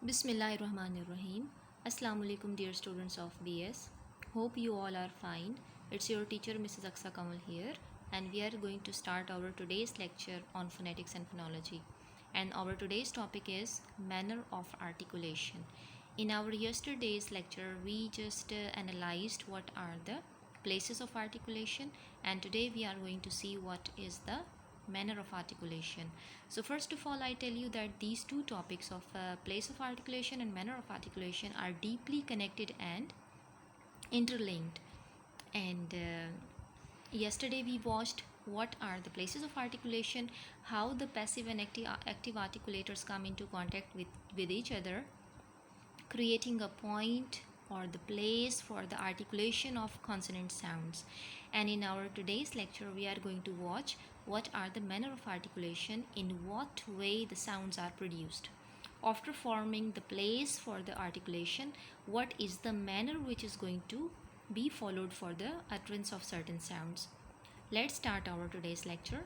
Bismillahirrahmanirrahim. Assalamu alaikum dear students of BS. Hope you all are fine. It's your teacher Mrs. Aksa Kamal here, and we are going to start our today's lecture on phonetics and phonology. And our today's topic is manner of articulation. In our yesterday's lecture we just analyzed what are the places of articulation, and today we are going to see what is the manner of articulation. So first of all, I tell you that these two topics of place of articulation and manner of articulation are deeply connected and interlinked. And yesterday we watched what are the places of articulation, how the passive and active articulators come into contact with each other, creating a point or the place for the articulation of consonant sounds. And in our today's lecture we are going to watch what are the manner of articulation, in what way the sounds are produced. After forming the place for the articulation, what is the manner which is going to be followed for the utterance of certain sounds. Let's start our today's lecture.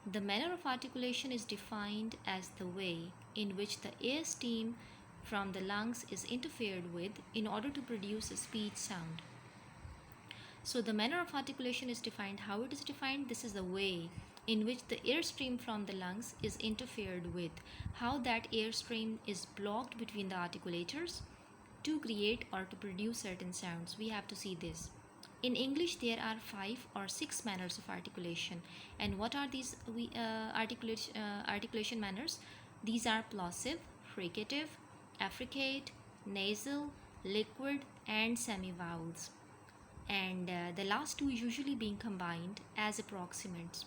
The manner of articulation is defined as the way in which the air stream from the lungs is interfered with in order to produce a speech sound. So the manner of articulation is defined. How it is defined? This is the way in which the airstream from the lungs is interfered with, how that airstream is blocked between the articulators to create or to produce certain sounds. We have to see this. In English there are 5 or 6 manners of articulation. And what are these articulation manners? These are plosive, fricative, affricate, nasal, liquid and semivowels. And the last two usually being combined as approximants.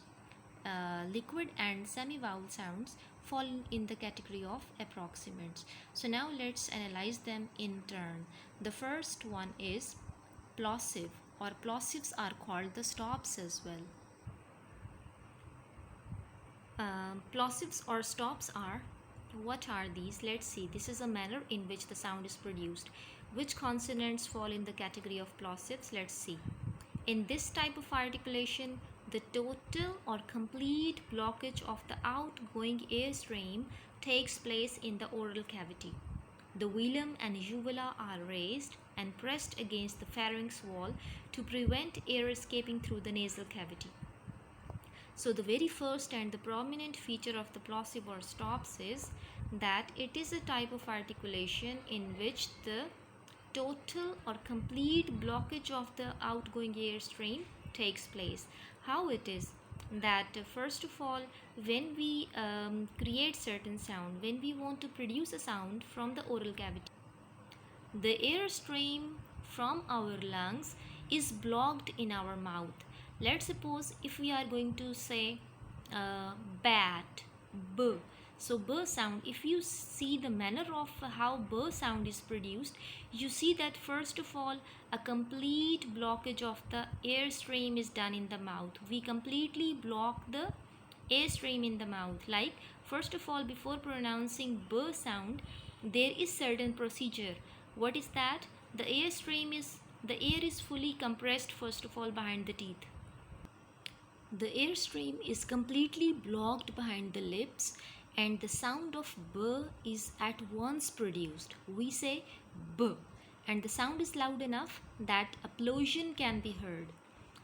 Liquid and semivowel sounds fall in the category of approximants. So now let's analyze them in turn. The first one is plosive, or plosives are called the stops as well. Plosives or stops are, what are these? Let's see. This is a manner in which the sound is produced. Which consonants fall in the category of plosives? Let's see. In this type of articulation, the total or complete blockage of the outgoing air stream takes place in the oral cavity. The velum and uvula are raised and pressed against the pharynx wall to prevent air escaping through the nasal cavity. So the very first and the prominent feature of the plosive or stops is that it is a type of articulation in which the total or complete blockage of the outgoing air stream takes place. How it is? That first of all, when we create certain sound, when we want to produce a sound from the oral cavity, the air stream from our lungs is blocked in our mouth. Let's suppose if we are going to say bat, b. So b sound, if you see the manner of how b sound is produced, you see that first of all a complete blockage of the air stream is done in the mouth. We completely block the air stream in the mouth. Like first of all, before pronouncing b sound, there is certain procedure. What is that? The air is fully compressed first of all behind the teeth. The airstream is completely blocked behind the lips and the sound of b is at once produced. We say b, and the sound is loud enough that a plosion can be heard.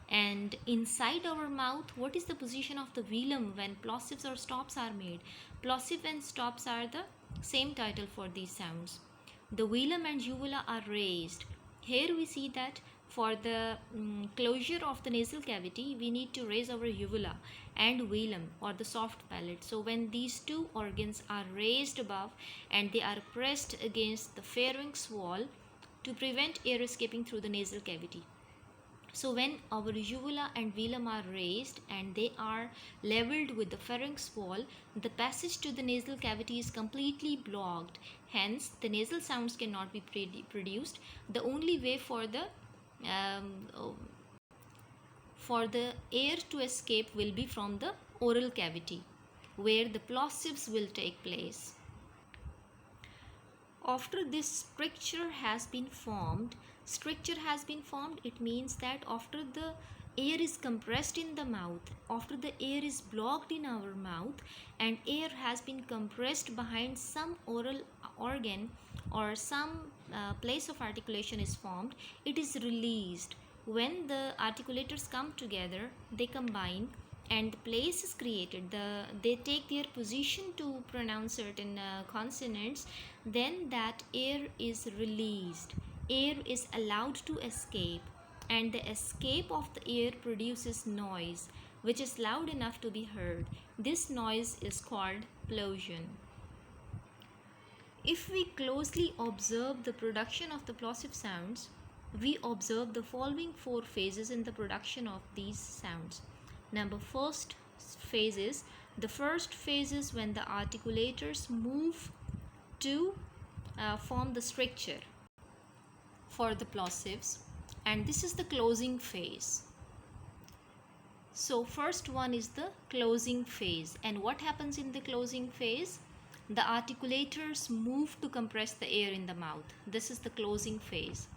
And inside our mouth, what is the position of the velum when plosives or stops are made? Plosive and stops are the same title for these sounds. The velum and uvula are raised. Here we see that for the closure of the nasal cavity, we need to raise our uvula and velum or the soft palate. So when these two organs are raised above and they are pressed against the pharynx wall to prevent air escaping through the nasal cavity. So when our uvula and velum are raised and they are leveled with the pharynx wall, the passage to the nasal cavity is completely blocked. Hence, the nasal sounds cannot be produced. The only way for the air to escape will be from the oral cavity, where the plosives will take place. After this stricture has been formed, it means that after the Air is compressed in the mouth. After the air is blocked in our mouth and air has been compressed behind some oral organ or some place of articulation is formed, it is released. When the articulators come together, they combine and the place is created. They take their position to pronounce certain consonants. Then that air is released. Air is allowed to escape, and the escape of the air produces noise which is loud enough to be heard. This noise is called plosion. If we closely observe the production of the plosive sounds, we observe the following four phases in the production of these sounds. First phase is the first phase is when the articulators move to form the structure for the plosives, and this is the closing phase. So first one is the closing phase, and what happens in the closing phase? The articulators move to compress the air in the mouth. This is the closing phase.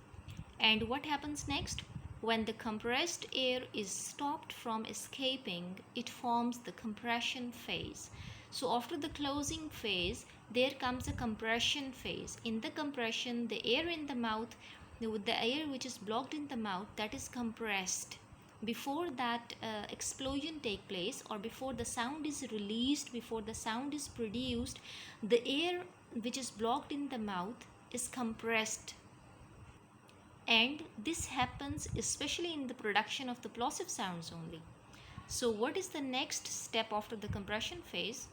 And what happens next? When the compressed air is stopped from escaping, it forms the compression phase. So after the closing phase, there comes a compression phase. In the compression, the air in the mouth, the air which is blocked in the mouth, that is compressed. Before that explosion take place, or before the sound is released, before the sound is produced, the air which is blocked in the mouth is compressed. And this happens especially in the production of the plosive sounds only. So what is the next step after the compression phase?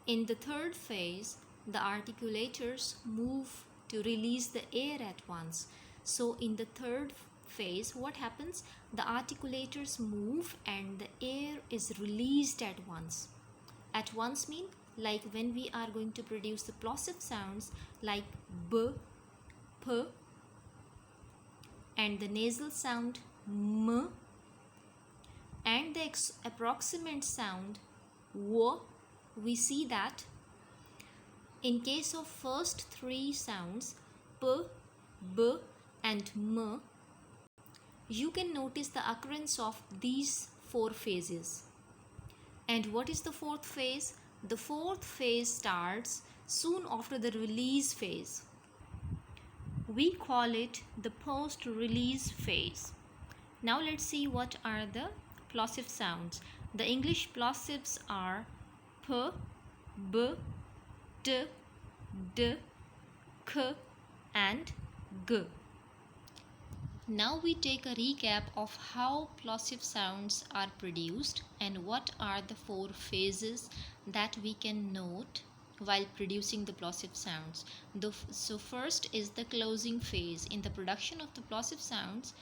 In the third phase, the articulators move to release the air at once. So in the third phase, what happens? The articulators move and the air is released at once. At once mean like when we are going to produce the plosive sounds like b, p, and the nasal sound m, and the approximant sound w. We see that in case of first three sounds p, b, and m, you can notice the occurrence of these four phases. And what is the fourth phase? The fourth phase starts soon after the release phase. We call it the post-release phase. Now let's see what are the plosive sounds. The English plosives are p, b, t, d, k, and g. Now we take a recap of how plosive sounds are produced and what are the four phases that we can note while producing the plosive sounds. So first is the closing phase. In the production of the plosive sounds,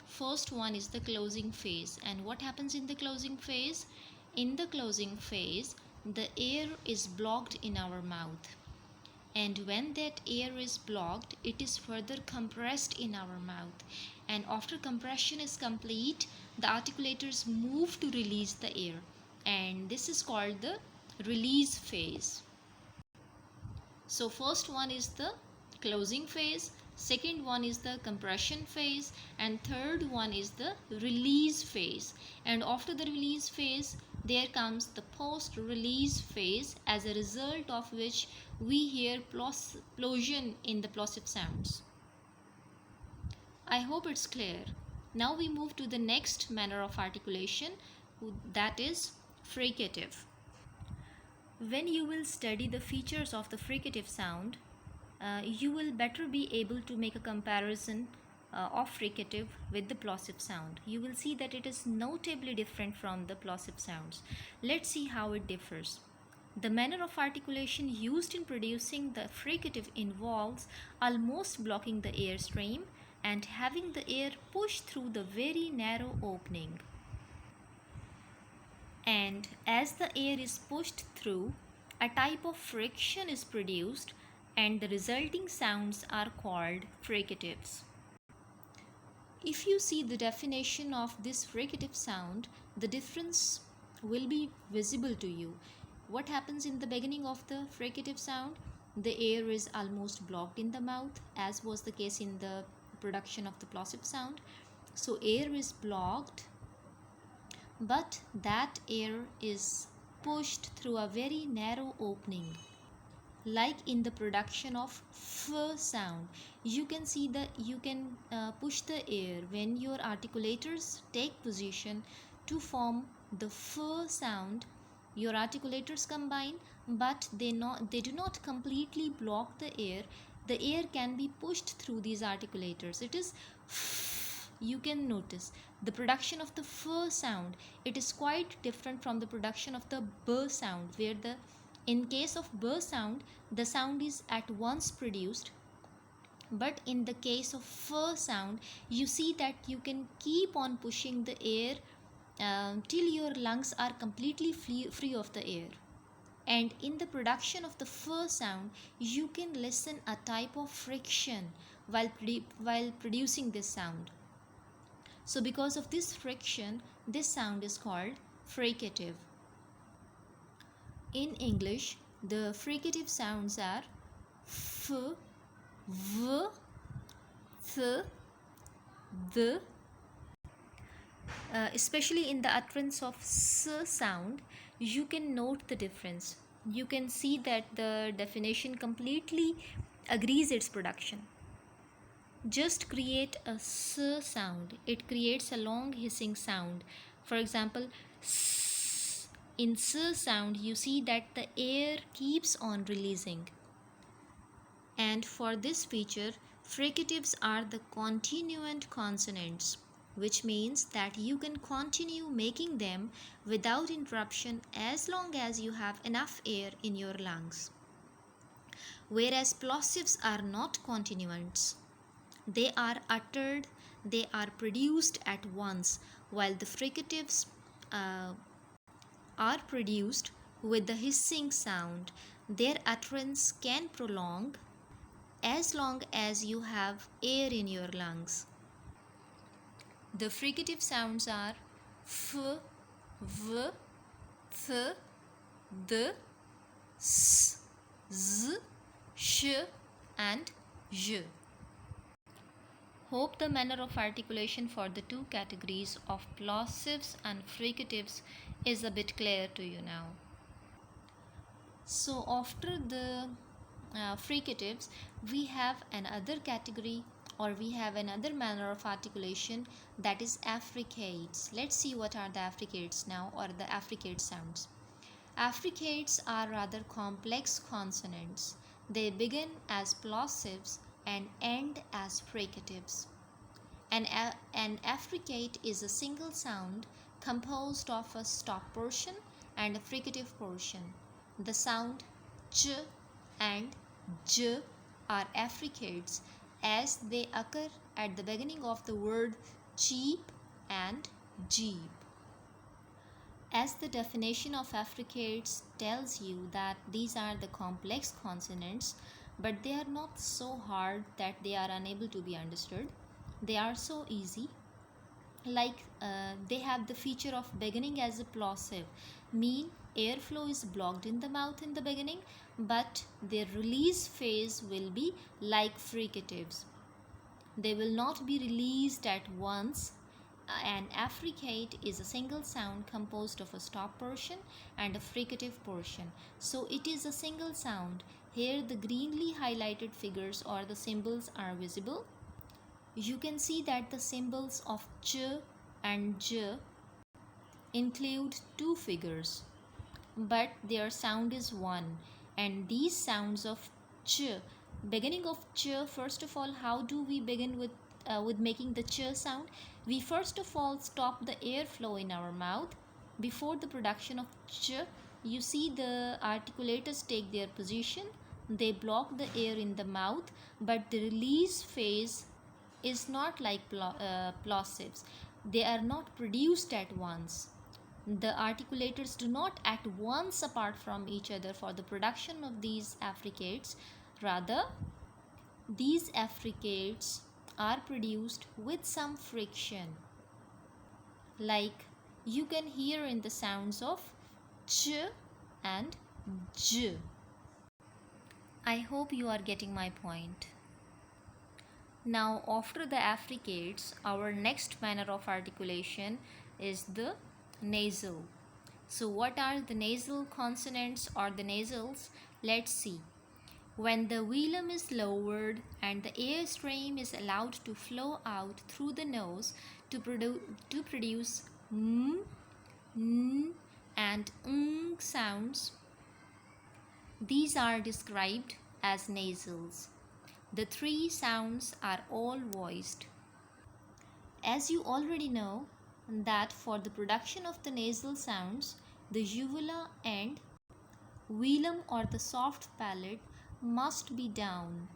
first one is the closing phase. And what happens in the closing phase? In the closing phase, the air is blocked in our mouth. And when that air is blocked, it is further compressed in our mouth. And after compression is complete, the articulators move to release the air. And this is called the release phase. So first one is the closing phase, second one is the compression phase, and third one is the release phase. And after the release phase, there comes the post-release phase, as a result of which we hear plosion in the plosive sounds. I hope it's clear. Now we move to the next manner of articulation, that is fricative. When you will study the features of the fricative sound, you will better be able to make a comparison of fricative with the plosive sound. You will see that it is notably different from the plosive sounds. Let's see how it differs. The manner of articulation used in producing the fricative involves almost blocking the airstream and having the air push through the very narrow opening. And as the air is pushed through, a type of friction is produced and the resulting sounds are called fricatives. If you see the definition of this fricative sound, the difference will be visible to you. What happens in the beginning of the fricative sound? The air is almost blocked in the mouth, as was the case in the production of the plosive sound. So air is blocked, but that air is pushed through a very narrow opening. Like in the production of f sound, you can see that you can push the air when your articulators take position to form the f sound. Your articulators combine, but they do not completely block the air. The air can be pushed through these articulators. It is you can notice the production of the f sound, it is quite different from the production of the b sound, where the in case of b sound, the sound is at once produced, but in the case of f sound, you see that you can keep on pushing the air till your lungs are completely free of the air. And in the production of the f sound, you can listen a type of friction while producing this sound. So because of this friction, this sound is called fricative. In English, the fricative sounds are f, v, th, th. Especially in the utterance of s sound, you can note the difference. You can see that the definition completely agrees its production. Just create a s sound. It creates a long hissing sound. For example, s. In s sound, you see that the air keeps on releasing. And for this feature, fricatives are the continuant consonants, which means that you can continue making them without interruption as long as you have enough air in your lungs. Whereas plosives are not continuants. They are uttered, they are produced at once, while the fricatives are produced with the hissing sound. Their utterance can prolong as long as you have air in your lungs. The fricative sounds are f, v, th, d, s, z, sh, and j. Hope the manner of articulation for the two categories of plosives and fricatives is a bit clear to you now. So after the fricatives, we have another category, or we have another manner of articulation, that is affricates. Let's see what are the affricates now, or the affricate sounds. Affricates are rather complex consonants. They begin as plosives and end as fricatives. An affricate is a single sound composed of a stop portion and a fricative portion. The sound ch and j are affricates as they occur at the beginning of the word cheap and jeep. As the definition of affricates tells you that these are the complex consonants, but they are not so hard that they are unable to be understood. They are so easy. Like they have the feature of beginning as a plosive, mean airflow is blocked in the mouth in the beginning, but their release phase will be like fricatives. They will not be released at once. An affricate is a single sound composed of a stop portion and a fricative portion. So it is a single sound. Here the greenly highlighted figures or the symbols are visible. You can see that the symbols of ch and j include two figures, but their sound is one. And these sounds of ch, beginning of ch, first of all, how do we begin with making the ch sound? We first of all stop the airflow in our mouth. Before the production of ch, you see the articulators take their position. They block the air in the mouth, but the release phase is not like plosives. They are not produced at once. The articulators do not act once apart from each other for the production of these affricates. Rather, these affricates are produced with some friction, like you can hear in the sounds of ch and j. I hope you are getting my point. Now, after the affricates, our next manner of articulation is the nasal. So, what are the nasal consonants or the nasals? Let's see. When the velum is lowered and the air stream is allowed to flow out through the nose to produce m, n, and ng sounds, these are described as nasals. The three sounds are all voiced. As you already know, that for the production of the nasal sounds, the uvula and velum or the soft palate must be down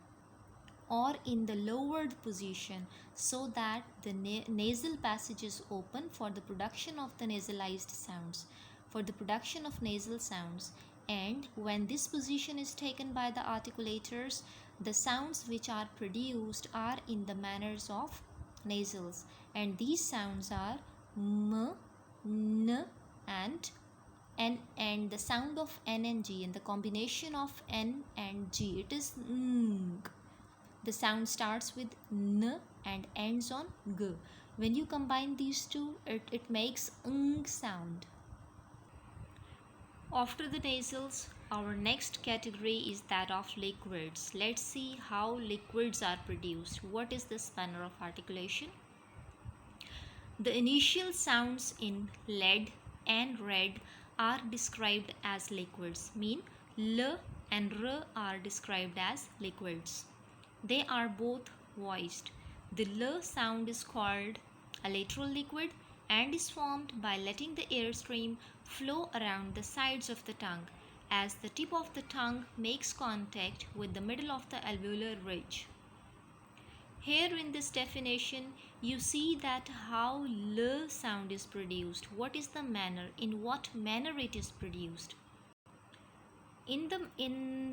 or in the lowered position so that the nasal passage is open for the production of the nasalized sounds, for the production of nasal sounds. And when this position is taken by the articulators, the sounds which are produced are in the manners of nasals, and these sounds are m, n, and n, and the sound of n and g, and the combination of n and g, it is ng. The sound starts with n and ends on g. When you combine these two, it makes ng sound. After the nasals, our next category is that of liquids. Let's see how liquids are produced. What is this manner of articulation? The initial sounds in lead and red are described as liquids, mean l and r are described as liquids. They are both voiced. The l sound is called a lateral liquid and is formed by letting the airstream flow around the sides of the tongue as the tip of the tongue makes contact with the middle of the alveolar ridge. Here in this definition, you see that how l sound is produced. What is the manner? In what manner it is produced? In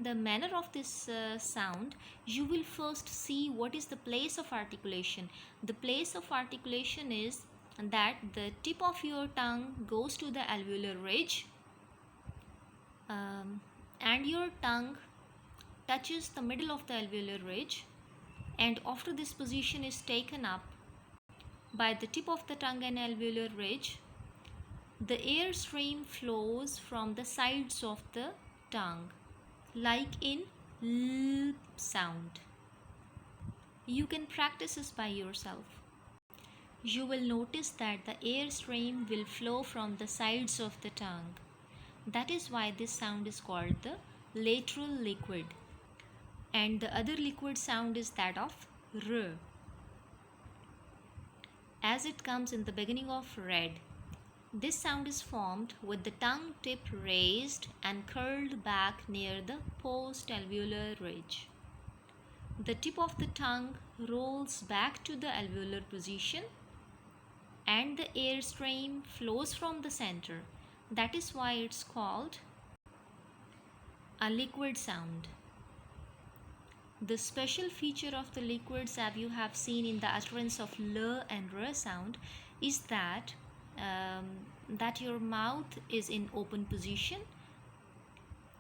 the manner of this sound, you will first see what is the place of articulation. The place of articulation is that the tip of your tongue goes to the alveolar ridge and your tongue touches the middle of the alveolar ridge, and after this position is taken up by the tip of the tongue and alveolar ridge, the air stream flows from the sides of the tongue, like in l sound. You can practice this by yourself. You will notice that the air stream will flow from the sides of the tongue. That is why this sound is called the lateral liquid. And the other liquid sound is that of r, as it comes in the beginning of red. This sound is formed with the tongue tip raised and curled back near the post-alveolar ridge. The tip of the tongue rolls back to the alveolar position and the air stream flows from the center. That is why it's called a liquid sound. The special feature of the liquids, as you have seen in the utterance of l and r sound, is that your mouth is in open position,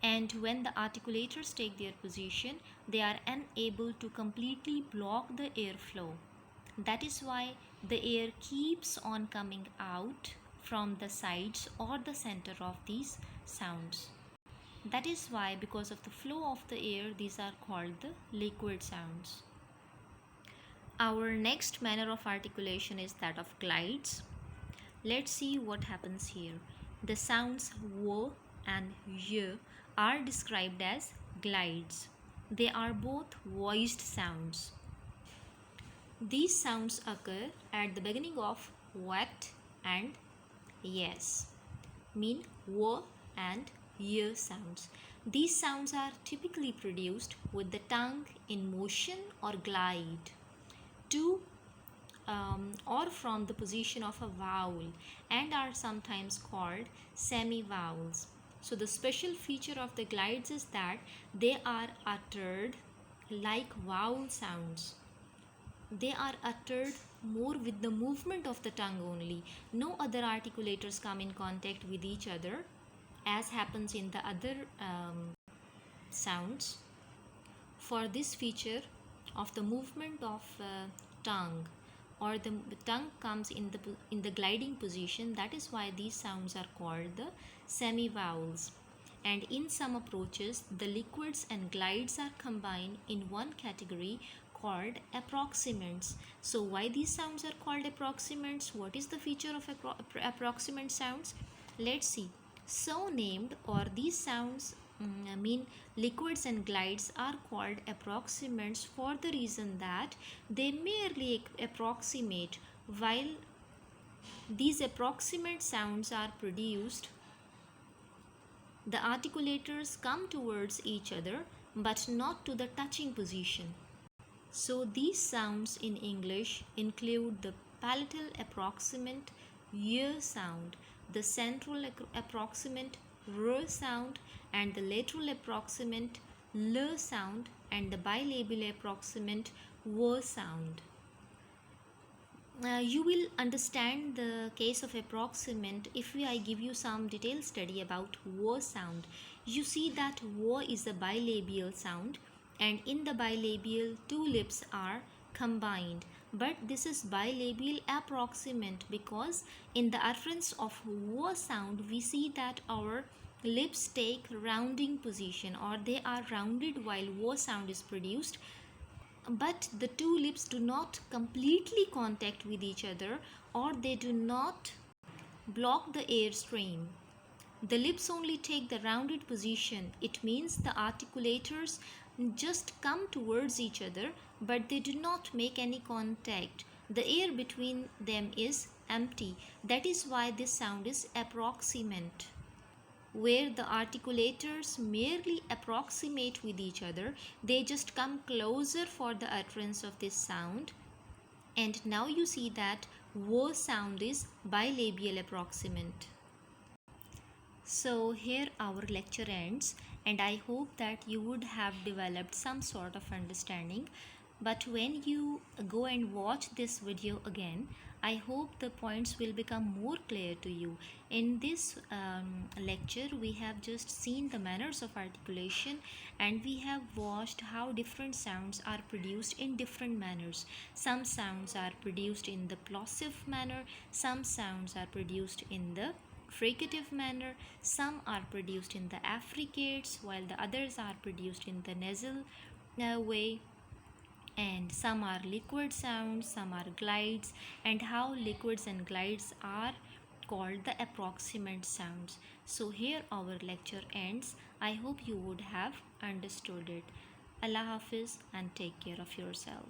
and when the articulators take their position, they are unable to completely block the airflow. That is why the air keeps on coming out from the sides or the center of these sounds. That is why, because of the flow of the air, these are called the liquid sounds. Our next manner of articulation is that of glides. Let's see what happens here. The sounds w and y are described as glides. They are both voiced sounds. These sounds occur at the beginning of what and yes, mean w and y sounds. These sounds are typically produced with the tongue in motion or glide to or from the position of a vowel, and are sometimes called semi-vowels. So the special feature of the glides is that they are uttered like vowel sounds. They are uttered more with the movement of the tongue only. No other articulators come in contact with each other as happens in the other sounds. For this feature, of the movement of tongue, or the tongue comes in the gliding position. That is why these sounds are called the semivowels. And in some approaches, the liquids and glides are combined in one category called approximants. So why these sounds are called approximants? What is the feature of approximant sounds? Let's see. So named, or these sounds mean liquids and glides, are called approximants for the reason that they merely approximate. While these approximate sounds are produced, the articulators come towards each other but not to the touching position. So these sounds in English include the palatal approximant y sound, the central approximant r sound, and the lateral approximant l sound, and the bilabial approximant w sound. You will understand the case of approximant if I give you some detailed study about w sound. You see that w is a bilabial sound, and in the bilabial two lips are combined, but this is bilabial approximant because in the utterance of w sound we see that our lips take rounding position, or they are rounded while w sound is produced, but the two lips do not completely contact with each other, or they do not block the air stream. The lips only take the rounded position. It means the articulators just come towards each other, but they do not make any contact. The air between them is empty. That is why this sound is approximant, where the articulators merely approximate with each other. They just come closer for the utterance of this sound. And now you see that w sound is bilabial approximant. So here our lecture ends, and I hope that you would have developed some sort of understanding. But when you go and watch this video again, I hope the points will become more clear to you. In this lecture, we have just seen the manners of articulation, and we have watched how different sounds are produced in different manners. Some sounds are produced in the plosive manner, some sounds are produced in the fricative manner, some are produced in the affricates, while the others are produced in the nasal way, and some are liquid sounds, some are glides, and how liquids and glides are called the approximant sounds. So here our lecture ends. I hope you would have understood it. Allah Hafiz, and take care of yourself.